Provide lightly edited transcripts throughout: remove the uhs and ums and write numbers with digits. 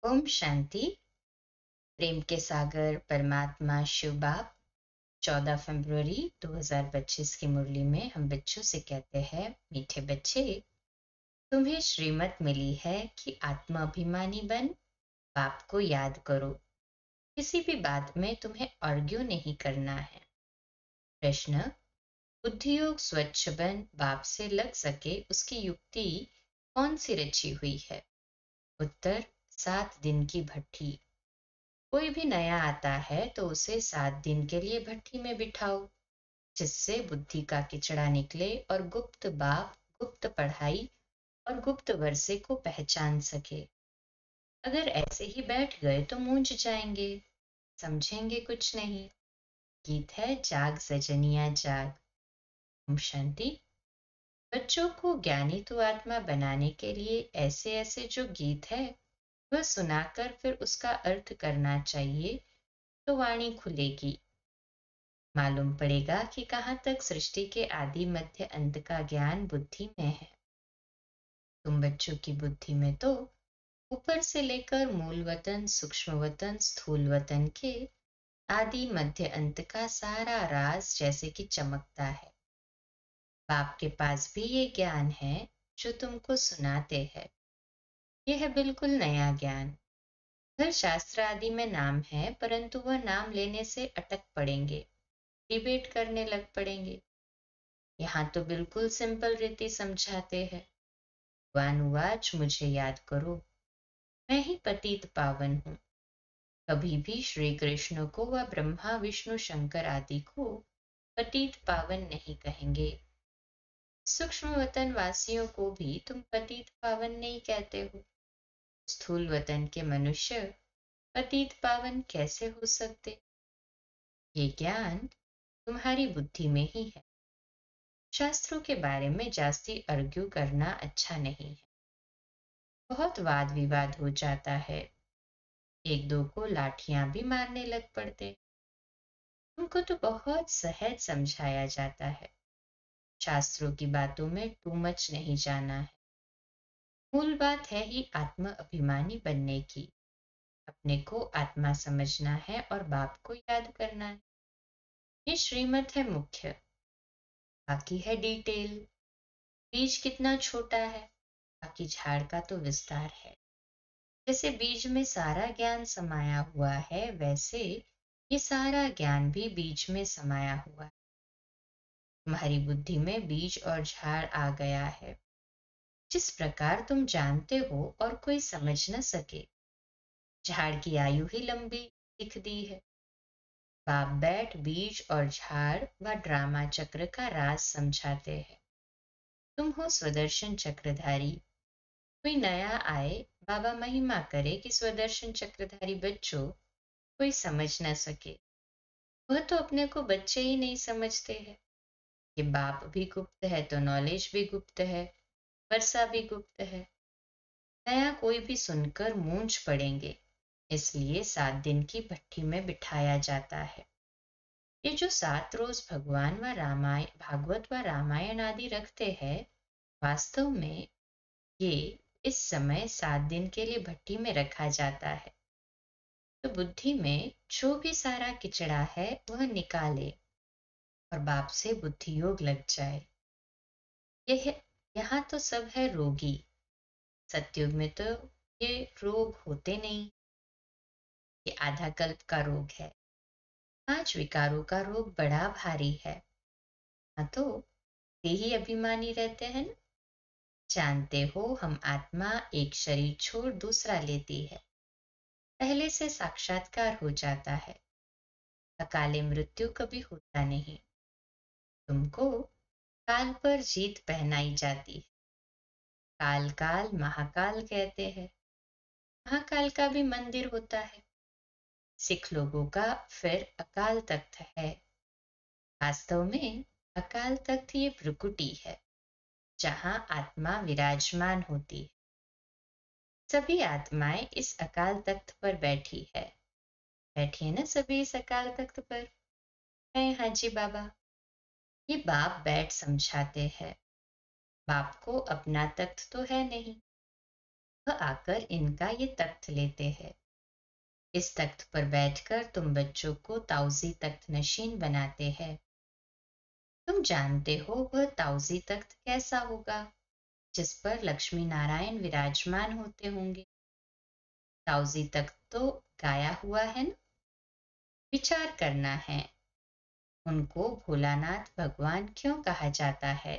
ओम शांति। प्रेम के सागर परमात्मा शिव बाप 14 फरवरी 2025 की मुरली में हम बच्चों से कहते हैं, मीठे बच्चे, तुम्हें श्रीमत मिली है कि आत्माभिमानी बन बाप को याद करो। किसी भी बात में तुम्हें आर्ग्यू नहीं करना है। प्रश्न, बुद्धि योग स्वच्छ बन बाप से लग सके उसकी युक्ति कौन सी रची हुई है? उत्तर, 7 दिन की भट्ठी। कोई भी नया आता है तो उसे 7 दिन के लिए भट्टी में बिठाओ, जिससे बुद्धि का किचड़ा निकले और गुप्त बाप, गुप्त पढ़ाई और गुप्त वर्षे को पहचान सके। अगर ऐसे ही बैठ गए तो मूंझ जाएंगे, समझेंगे कुछ नहीं। गीत है जाग सजनिया जाग। ओम शांति। बच्चों को ज्ञानी तो आत्मा बनाने के लिए ऐसे ऐसे जो गीत है वह सुनाकर फिर उसका अर्थ करना चाहिए, तो वाणी खुलेगी। मालूम पड़ेगा कि कहाँ तक सृष्टि के आदि मध्य अंत का ज्ञान बुद्धि में है। तुम बच्चों की बुद्धि में तो ऊपर से लेकर मूल वतन, सूक्ष्म वतन, स्थूल वतन के आदि मध्य अंत का सारा राज जैसे कि चमकता है। बाप के पास भी ये ज्ञान है जो तुमको सुनाते हैं। यह है बिल्कुल नया ज्ञान। हर शास्त्र आदि में नाम है, परंतु वह नाम लेने से अटक पड़ेंगे, डिबेट करने लग पड़ेंगे। यहाँ तो बिल्कुल सिंपल रीति समझाते हैं। वानुवाच, मुझे याद करो, मैं ही पतित पावन हूँ। कभी भी श्री कृष्ण को व ब्रह्मा विष्णु शंकर आदि को पतित पावन नहीं कहेंगे। सूक्ष्म वतन वासियों को भी तुम पतित पावन नहीं कहते हो। स्थूल वतन के मनुष्य पतित पावन कैसे हो सकते? ये ज्ञान तुम्हारी बुद्धि में ही है। शास्त्रों के बारे में जास्ती अर्ग्यू करना अच्छा नहीं है। बहुत वाद विवाद हो जाता है, एक दो को लाठियां भी मारने लग पड़ते। तुमको तो बहुत सहज समझाया जाता है। शास्त्रों की बातों में टू मच नहीं जाना है। मूल बात है ही आत्म अभिमानी बनने की। अपने को आत्मा समझना है और बाप को याद करना है। ये श्रीमत है मुख्य, बाकी है डिटेल। बीज कितना छोटा है, बाकी झाड़ का तो विस्तार है। जैसे बीज में सारा ज्ञान समाया हुआ है, वैसे ये सारा ज्ञान भी बीज में समाया हुआ है। तुम्हारी बुद्धि में बीज और झाड़ आ गया है। जिस प्रकार तुम जानते हो और कोई समझ न सके, झाड़ की आयु ही लंबी दिखती है। बाप बैठ बीज और झाड़ व ड्रामा चक्र का राज समझाते हैं। तुम हो स्वदर्शन चक्रधारी। कोई नया आए, बाबा महिमा करे कि स्वदर्शन चक्रधारी बच्चों कोई समझ न सके। वह तो अपने को बच्चे ही नहीं समझते हैं। ये बाप भी गुप्त है तो नॉलेज भी गुप्त है, वर्षा भी गुप्त है। नया कोई भी सुनकर मूंझ पड़ेंगे, इसलिए 7 दिन की भट्टी में बिठाया जाता है। ये जो 7 रोज भगवान व रामायण, भागवत व रामायण आदि रखते हैं, वास्तव में ये इस समय 7 दिन के लिए भट्टी में रखा जाता है, तो बुद्धि में जो भी सारा किचड़ा है वह निकाले और बाप से बुद्धि योग लग जाए। यह यहाँ तो सब है रोगी। सतयुग में तो ये रोग होते नहीं। ये आधा कल्प का रोग है। 5 विकारों का रोग बड़ा भारी है। हाँ तो यही अभिमानी रहते हैं ना। जानते हो हम आत्मा एक शरीर छोड़ दूसरा लेती है, पहले से साक्षात्कार हो जाता है। अकाले मृत्यु कभी होता नहीं। तुमको काल पर जीत पहनाई जाती है। काल काल महाकाल कहते हैं। महाकाल का भी मंदिर होता है। सिख लोगों का फिर अकाल तख्त है। वास्तव में अकाल तख्त ये भ्रुकुटी है, जहां आत्मा विराजमान होती है। सभी आत्माएं इस अकाल तख्त पर बैठी है। बैठी है ना सभी इस अकाल तख्त पर? है हाजी बाबा। ये बाप बैठ समझाते हैं। बाप को अपना तख्त तो है नहीं। वह आकर इनका ये तख्त लेते हैं। इस तख्त पर बैठकर तुम बच्चों को ताउजी तख्त नशीन बनाते हैं। तुम जानते हो वह ताउजी तख्त कैसा होगा, जिस पर लक्ष्मी नारायण विराजमान होते होंगे। ताउजी तख्त तो गाया हुआ है ना। विचार करना है, उनको भोलानाथ भगवान क्यों कहा जाता है?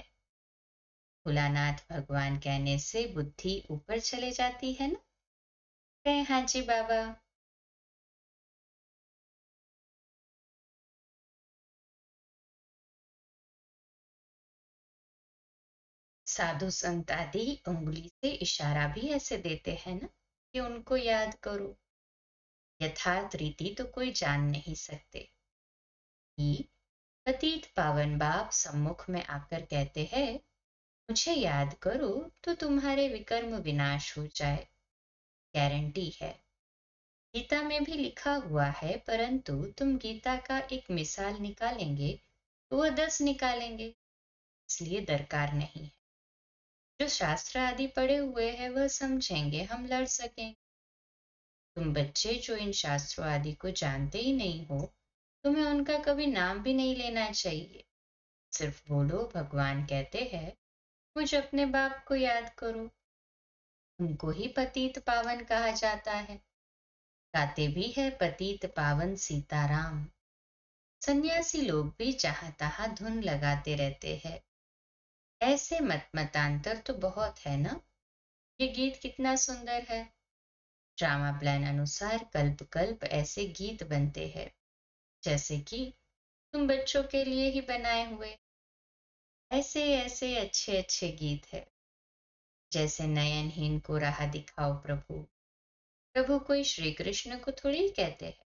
भोलानाथ भगवान कहने से बुद्धि ऊपर चले जाती है ना। कहें हाँ जी बाबा। साधु संत आदि उंगली से इशारा भी ऐसे देते हैं ना कि उनको याद करो। यथार्थ रीति तो कोई जान नहीं सकते कि पतित पावन बाप सम्मुख में आकर कहते हैं, मुझे याद करो तो तुम्हारे विकर्म विनाश हो जाए। गारंटी है। गीता में भी लिखा हुआ है, परंतु तुम गीता का एक मिसाल निकालेंगे तो वह 10 निकालेंगे, इसलिए दरकार नहीं है। जो शास्त्र आदि पढ़े हुए हैं वह समझेंगे, हम लड़ सकेंगे। तुम बच्चे जो इन शास्त्रों आदि को जानते ही नहीं हो, तुम्हें उनका कभी नाम भी नहीं लेना चाहिए। सिर्फ बोलो भगवान कहते हैं, मुझ अपने बाप को याद करो। उनको ही पतित पावन कहा जाता है। गाते भी है पतित पावन सीताराम। सन्यासी लोग भी जहां तहां धुन लगाते रहते हैं। ऐसे मतांतर तो बहुत है ना। ये गीत कितना सुंदर है। ड्रामा प्लान अनुसार कल्प कल्प ऐसे गीत बनते हैं जैसे कि तुम बच्चों के लिए ही बनाए हुए। ऐसे ऐसे अच्छे अच्छे गीत है, जैसे नयनहीन को राह दिखाओ प्रभु। प्रभु कोई श्री कृष्ण को थोड़ी कहते हैं,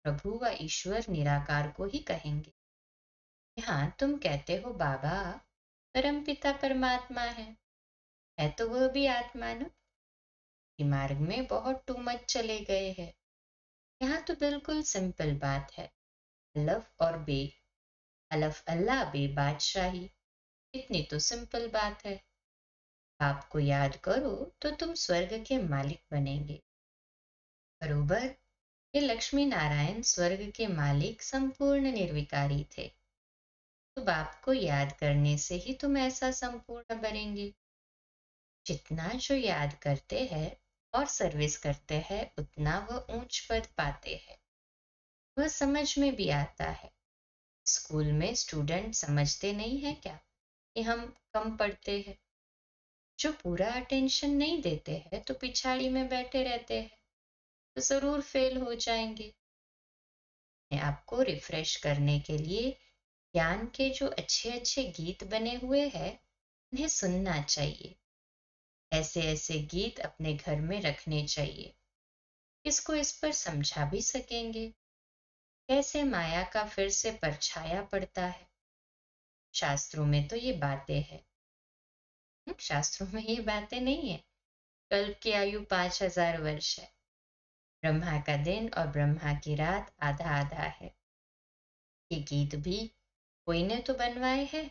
प्रभु व ईश्वर निराकार को ही कहेंगे। यहाँ तुम कहते हो बाबा परमपिता परमात्मा है तो वह भी आत्मा न। मार्ग में बहुत टू मच चले गए हैं। यहाँ तो बिल्कुल सिंपल बात है, अलफ और बे। अलफ अल्लाह बे बादशाही, इतनी तो सिंपल बात है। आपको याद करो तो तुम स्वर्ग के मालिक बनेंगे। बरोबर। ये लक्ष्मी नारायण स्वर्ग के मालिक संपूर्ण निर्विकारी थे, तो बाप को याद करने से ही तुम ऐसा संपूर्ण बनेंगे। जितना जो याद करते हैं और सर्विस करते हैं उतना वह ऊंच पद पाते हैं। वह समझ में भी आता है। स्कूल में स्टूडेंट समझते नहीं है क्या कि हम कम पढ़ते हैं। जो पूरा अटेंशन नहीं देते हैं तो पिछाड़ी में बैठे रहते हैं, तो जरूर फेल हो जाएंगे। आपको रिफ्रेश करने के लिए ज्ञान के जो अच्छे अच्छे गीत बने हुए हैं उन्हें सुनना चाहिए। ऐसे ऐसे गीत अपने घर में रखने चाहिए। इसको इस पर समझा भी सकेंगे कैसे माया का फिर से परछाया पड़ता है। शास्त्रों में तो ये बातें हैं। शास्त्रों में ये बातें नहीं है। कल्प की आयु 5000 वर्ष है। ब्रह्मा का दिन और ब्रह्मा की रात आधा आधा है। ये गीत भी कोई ने तो बनवाए हैं।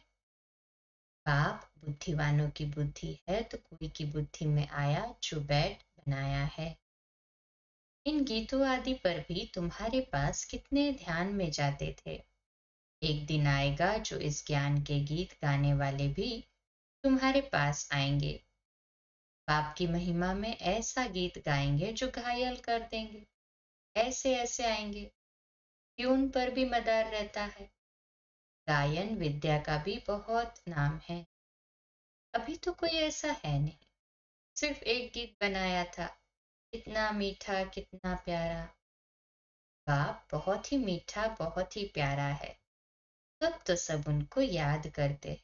बाप बुद्धिवानों की बुद्धि है तो कोई की बुद्धि में आया जो बैठ बनाया है। इन गीतों आदि पर भी तुम्हारे पास कितने ध्यान में जाते थे। एक दिन आएगा जो इस ज्ञान के गीत गाने वाले भी तुम्हारे पास आएंगे। बाप की महिमा में ऐसा गीत गाएंगे जो घायल कर देंगे। ऐसे ऐसे आएंगे कि उन पर भी मदार रहता है। गायन विद्या का भी बहुत नाम है। अभी तो कोई ऐसा है नहीं। सिर्फ एक गीत बनाया था, कितना मीठा कितना प्यारा। बाप बहुत ही मीठा बहुत ही प्यारा है, तब तो सब उनको याद करते हैं।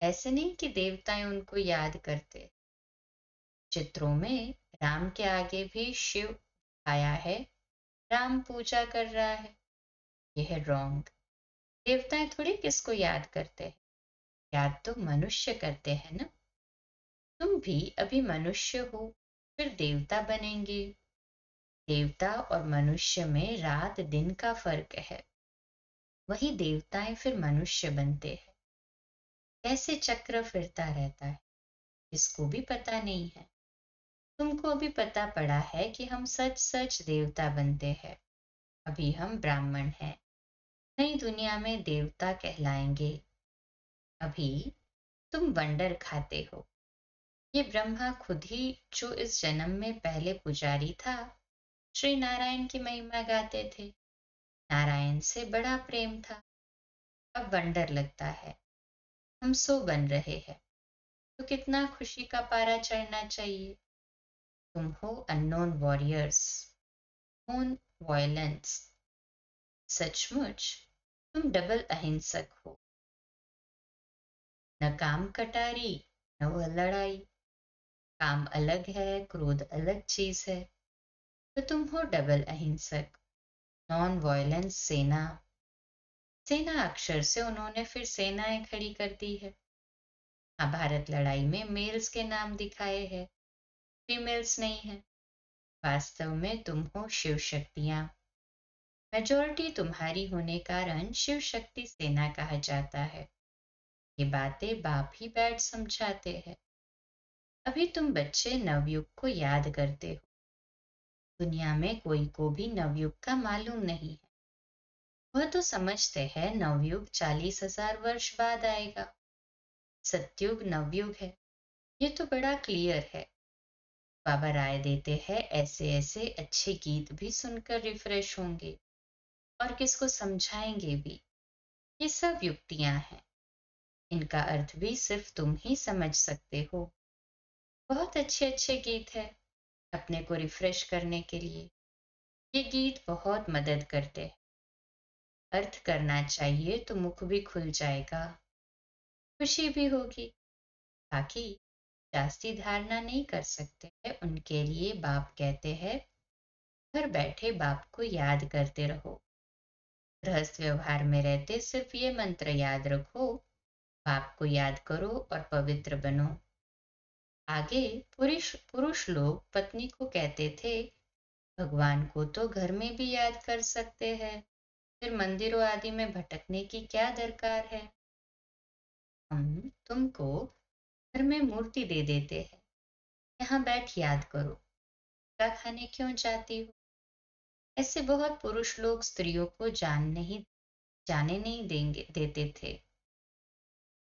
ऐसे नहीं कि देवताएं उनको याद करते। चित्रों में राम के आगे भी शिव आया है, राम पूजा कर रहा है। यह है रॉन्ग। देवताएं थोड़ी किसको याद करते हैं, याद तो मनुष्य करते हैं ना। तुम भी अभी मनुष्य हो, फिर देवता बनेंगे। देवता और मनुष्य में रात दिन का फर्क है। वही देवताएं फिर मनुष्य बनते हैं। कैसे चक्र फिरता रहता है इसको भी पता नहीं है। तुमको अभी पता पड़ा है कि हम सच सच देवता बनते हैं। अभी हम ब्राह्मण हैं, नई दुनिया में देवता कहलाएंगे। अभी तुम वंडर खाते हो। ये ब्रह्मा खुद ही, जो इस जन्म में पहले पुजारी था, श्री नारायण की महिमा गाते थे। नारायण से बड़ा प्रेम था। अब वंडर लगता है हम सो बन रहे हैं, तो कितना खुशी का पारा चढ़ना चाहिए। तुम हो अननोन वॉरियर्स, नोन वायलेंस। सचमुच तुम डबल अहिंसक हो। न काम कटारी, न वह लड़ाई। काम अलग है, क्रोध अलग चीज है। तो तुम हो डबल अहिंसक, नॉन वायलेंस सेना। सेना अक्षर से उन्होंने फिर सेनाएं खड़ी कर दी है। महाभारत लड़ाई में मेल्स के नाम दिखाए हैं, फीमेल्स नहीं है। वास्तव में तुम हो शिव शक्तियां। मेजोरिटी तुम्हारी होने कारण शिव शक्ति सेना कहा जाता है। ये बातें बाप ही बैठ समझाते हैं। अभी तुम बच्चे नवयुग को याद करते हो। दुनिया में कोई को भी नवयुग का मालूम नहीं है। वह तो समझते हैं नवयुग 40,000 वर्ष बाद आएगा। सतयुग नवयुग है, ये तो बड़ा क्लियर है। बाबा राय देते हैं ऐसे ऐसे अच्छे गीत भी सुनकर रिफ्रेश होंगे और किसको समझाएंगे भी। ये सब युक्तियां हैं, इनका अर्थ भी सिर्फ तुम ही समझ सकते हो। बहुत अच्छे अच्छे गीत है अपने को रिफ्रेश करने के लिए। ये गीत बहुत मदद करते हैं। अर्थ करना चाहिए तो मुख भी खुल जाएगा, खुशी भी होगी। बाकी जास्ती धारणा नहीं कर सकते हैं, उनके लिए बाप कहते हैं घर बैठे बाप को याद करते रहो। गृहस्थ व्यवहार में रहते सिर्फ ये मंत्र याद रखो, बाप को याद करो और पवित्र बनो। आगे पुरुष पुरुष लोग पत्नी को कहते थे भगवान को तो घर में भी याद कर सकते हैं, फिर मंदिरों आदि में भटकने की क्या दरकार है। हम तुमको घर में मूर्ति दे देते हैं, यहाँ बैठ याद करो, क्या खाने क्यों जाती हो। ऐसे बहुत पुरुष लोग स्त्रियों को जाने नहीं देंगे देते थे।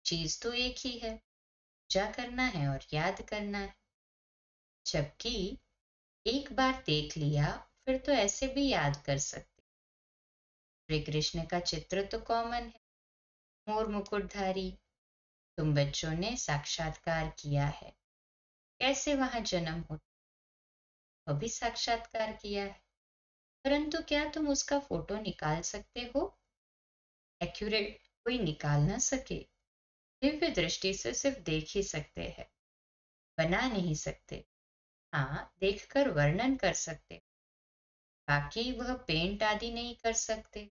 चीज तो एक ही है, पूजा करना है और याद करना है। जबकि एक बार देख लिया फिर तो ऐसे भी याद कर सकते। श्री कृष्ण का चित्र तो कॉमन है, मोर मुकुटधारी। तुम बच्चों ने साक्षात्कार किया है, कैसे वहां जन्म हो, वह भी साक्षात्कार किया है। परंतु क्या तुम उसका फोटो निकाल सकते हो? एक्यूरेट कोई निकाल ना सके। दिव्य दृष्टि से सिर्फ देख ही सकते हैं, बना नहीं सकते। हाँ, देखकर वर्णन कर सकते, बाकी वह पेंट आदि नहीं कर सकते।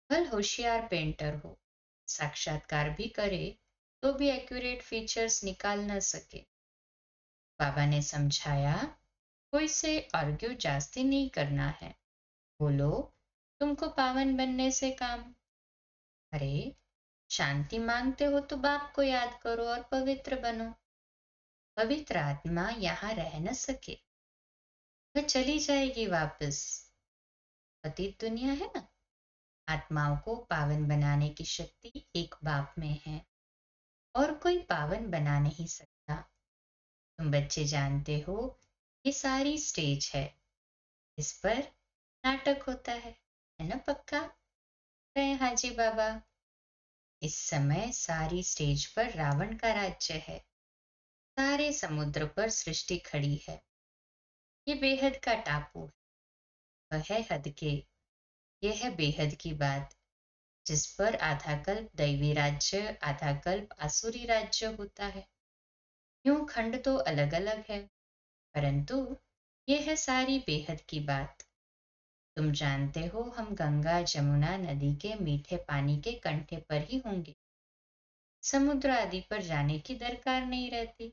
भल होशियार पेंटर हो, साक्षात्कार भी करे तो भी एक्यूरेट फीचर्स निकाल न सके। बाबा ने समझाया कोई से आर्ग्यू जास्ती नहीं करना है। बोलो तुमको पावन बनने से काम। अरे शांति मांगते हो तो बाप को याद करो और पवित्र बनो। पवित्र आत्मा यहाँ रह न सके, वह चली जाएगी वापस। पतित दुनिया है ना। आत्माओं को पावन बनाने की शक्ति एक बाप में है और कोई पावन बना नहीं सकता। तुम बच्चे जानते हो ये सारी स्टेज है, इस पर नाटक होता है ना पक्का? कहे हाजी बाबा। इस समय सारी स्टेज पर रावण का राज्य है। सारे समुद्र पर सृष्टि खड़ी है। ये बेहद का टापू है, वह है हद के। यह है बेहद की बात, जिस पर आधा कल्प दैवी राज्य आधा कल्प आसुरी राज्य होता है। यूं खंड तो अलग अलग है, परंतु यह है सारी बेहद की बात। तुम जानते हो हम गंगा जमुना नदी के मीठे पानी के कंठे पर ही होंगे। समुद्र आदि पर जाने की दरकार नहीं रहती।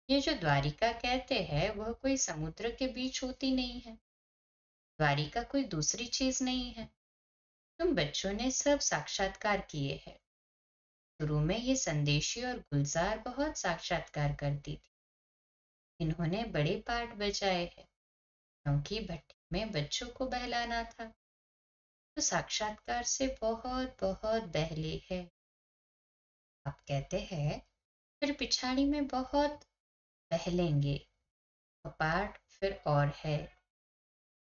ये जो द्वारिका कहते हैं वह कोई समुद्र के बीच होती नहीं है। द्वारिका कोई दूसरी चीज नहीं है। तुम बच्चों ने सब साक्षात्कार किए हैं। शुरू में ये संदेशी और गुलजार बहुत साक्षात्कार करती थी। इन्होंने बड़े पाठ बजाए हैं, क्योंकि भट्टी में बच्चों को बहलाना था। तो साक्षात्कार से बहुत बहुत बहले है। आप कहते हैं फिर पिछाड़ी में बहुत बहलेंगे, तो पाठ फिर और है।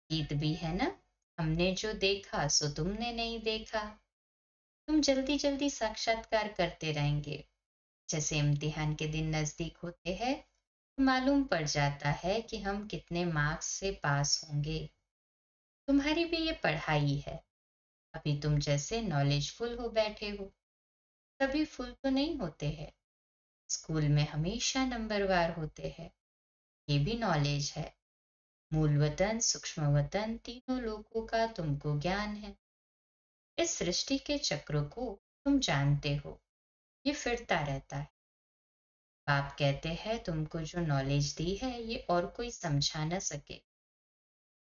गीत भी है ना, हमने जो देखा सो तुमने नहीं देखा। तुम जल्दी जल्दी साक्षात्कार करते रहेंगे। जैसे इम्तिहान के दिन नजदीक होते हैं तो मालूम पड़ जाता है कि हम कितने मार्क्स से पास होंगे। तुम्हारी भी ये पढ़ाई है। अभी तुम जैसे नॉलेजफुल हो बैठे हो, सभी फुल तो नहीं होते हैं। स्कूल में हमेशा नंबरवार होते हैं, ये भी नॉलेज है। मूल वतन सूक्ष्म वतन तीनों लोगों का तुमको ज्ञान है। इस सृष्टि के चक्र को तुम जानते हो, ये फिरता रहता है। बाप कहते हैं तुमको जो नॉलेज दी है ये और कोई समझा न सके।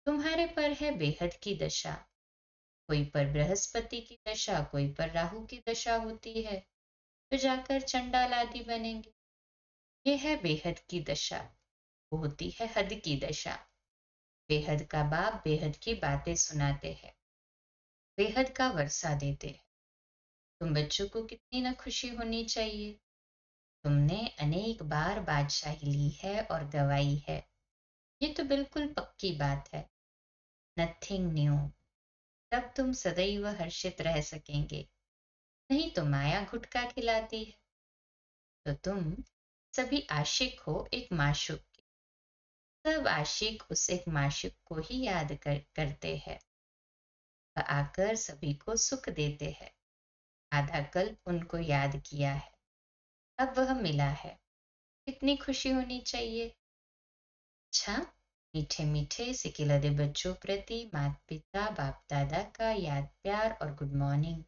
तुम्हारे पर है बेहद की दशा, कोई पर बृहस्पति की दशा, कोई पर राहु की दशा होती है, तो जाकर चंडाल आदि बनेंगे। ये है बेहद की दशा, वो होती है हद की दशा। बेहद का बाप बेहद की बातें सुनाते हैं, बेहद का वर्षा देते हैं। तुम बच्चों को कितनी न खुशी होनी चाहिए। तुमने अनेक बार बादशाही ली है और गवाई है, ये तो बिल्कुल पक्की बात है। Nothing new. तब तुम सदैव हर्षित रह सकेंगे, नहीं तो माया घुटका खिलाती है। तो तुम सभी आशिक हो एक माशूक के। सब आशिक उस एक माशूक को ही याद करते हैं। वह आकर सभी को सुख देते हैं। आधा कल्प उनको याद किया है, अब वह मिला है, कितनी खुशी होनी चाहिए। अच्छा, मीठे मीठे सिकिलरे बच्चों प्रति माता पिता बाप दादा का याद प्यार और गुड मॉर्निंग।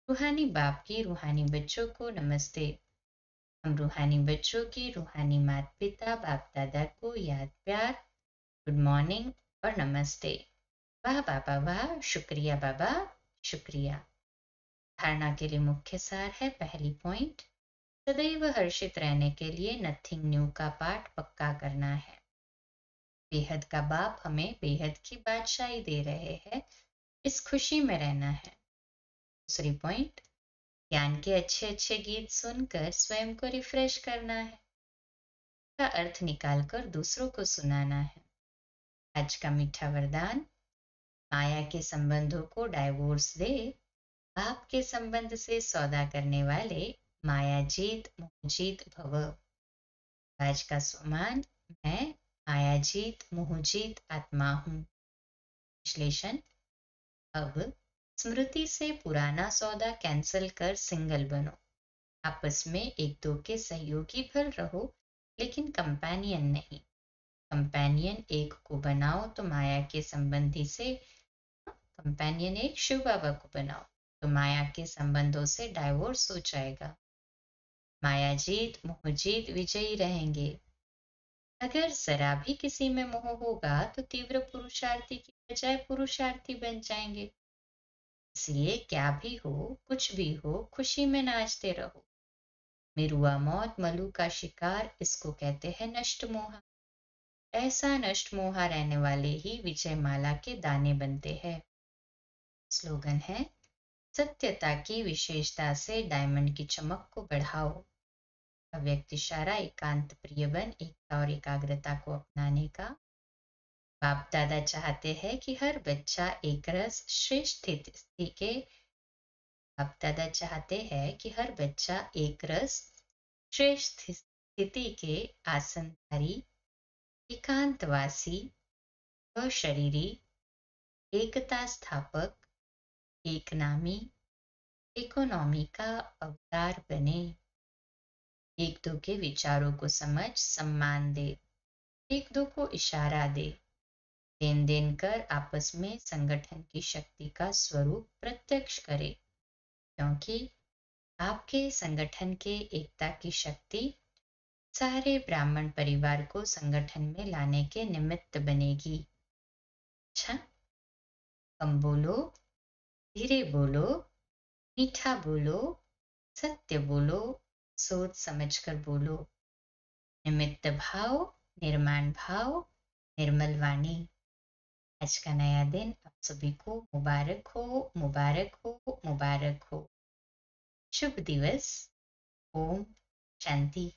रूहानी बाप की रूहानी बच्चों को नमस्ते। हम रूहानी बच्चों की रूहानी माता पिता बाप दादा को याद प्यार, गुड मॉर्निंग और नमस्ते। वाह बाबा वाह, शुक्रिया बाबा, शुक्रिया। धारणा के लिए मुख्य सार है, पहली पॉइंट, सदैव हर्षित रहने के लिए नथिंग न्यू का पाठ पक्का करना है। बेहद का बाप हमें बेहद की बादशाही दे रहे हैं, इस खुशी में रहना है। दूसरी पॉइंट, ज्ञान के अच्छे अच्छे गीत सुनकर स्वयं को रिफ्रेश करना है, का अर्थ निकालकर दूसरों को सुनाना है। आज का मीठा वरदान, माया के संबंधों को डाइवोर्स दे, बाप के संबंध से सौदा करने वाले माया जीत मोहजीत भव। आज का सोमान, मैं माया जीत मोहजीत आत्मा हूँ। विश्लेषण, अब स्मृति से पुराना सौदा कैंसिल कर सिंगल बनो। आपस में एक दो के सहयोगी भर रहो, लेकिन कंपेनियन नहीं। कंपेनियन एक को बनाओ तो माया के संबंधी से, कंपेनियन एक शिव बाबा को बनाओ तो माया के संबंधों से डाइवोर्स हो जाएगा। माया जीत मोह जीत विजयी रहेंगे। अगर जरा भी किसी में मोह होगा तो तीव्र पुरुषार्थी की बजाय पुरुषार्थी बन जाएंगे। इसलिए क्या भी हो कुछ भी हो, खुशी में नाचते रहो। मिरुआ मौत मलू का शिकार, इसको कहते हैं नष्ट मोहा। ऐसा नष्ट मोहा रहने वाले ही विजय माला के दाने बनते हैं। स्लोगन है, सत्यता की विशेषता से डायमंड की चमक को बढ़ाओ। अव्यक्त इशारा एकांत प्रिय बन एकता और एकाग्रता को अपनाने का। बाप दादा चाहते हैं कि हर बच्चा एक रस श्रेष्ठ स्थिति के, बाप दादा चाहते हैं कि हर बच्चा एक रस श्रेष्ठ स्थिति के आसनधारी, एकांतवासी, अशरीरी, एकता स्थापक, एक नामी, इकोनॉमी का अवतार बने। एक दो के विचारों को समझ सम्मान दे, एक दो को इशारा दे, देन देन कर आपस में संगठन की शक्ति का स्वरूप प्रत्यक्ष करे। क्योंकि आपके संगठन के एकता की शक्ति सारे ब्राह्मण परिवार को संगठन में लाने के निमित्त बनेगी। अच्छा, कम बोलो, धीरे बोलो, मीठा बोलो, सत्य बोलो, सोच समझकर बोलो। निमित्त भाव निर्माण भाव, निर्मल वाणी। आज का नया दिन आप सभी को मुबारक हो, मुबारक हो, मुबारक हो। शुभ दिवस। ओम शांति।